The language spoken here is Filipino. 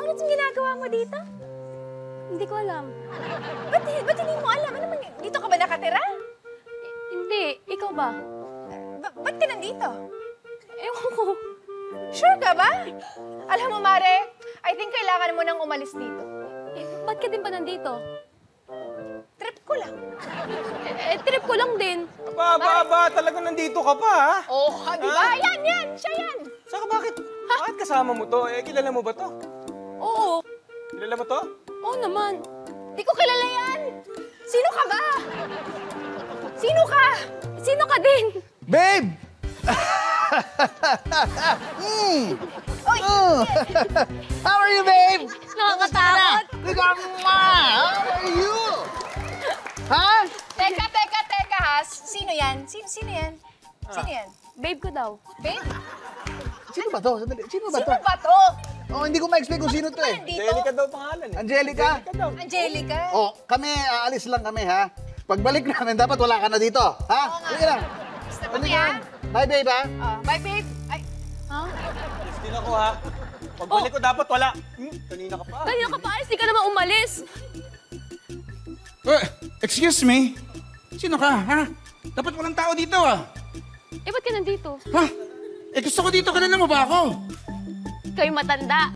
Ano yung ginagawa mo dito? Hindi ko alam. Ba't hindi mo alam? Ano man, dito ka ba nakatira? Hindi. Ikaw ba? Ba't ka nandito? Ewan ko. Sure ka ba? Alam mo, Mare, I think kailangan mo nang umalis dito. Ba't ka din ba nandito? Trip ko lang. Trip ko lang din. Aba, talagang nandito ka pa, ha? Oh, di ba? Yan, siya yan. Saka bakit kasama mo to? Kilala mo ba to? Oo. Kilala mo to? Oo naman. Di ko kilala yan. Sino ka ba? Sino ka? Sino ka din? Babe! Oy, How are you, babe? Nakakatakot. How are you? Ha? teka, ha? Sino yan? Sino yan? Sino yan? Babe ko daw. Babe? Sino ba to? Sandali. Sino ba to? Sino ba to? Oh, hindi ko ma-explain kung sino to eh. Nandito? Angelica daw pangalan eh. Angelica? daw. Angelica? Oh, kami, aalis lang kami, ha? Pagbalik namin, dapat wala ka na dito. Ha? Oo nga. Sige lang. Gusto kami, ha? Bye, babe, ha? Bye, babe. Ay, Christine ako, ha? Pagbalik ko dapat wala. Kanina ka pa. Kaya ka pa alis, di ka naman umalis. Excuse me? Sino ka, ha? Dapat walang tao dito, ah. Ba't ka nandito? Ha? Gusto ko dito. Kilala mo ba ako? Kayo matanda.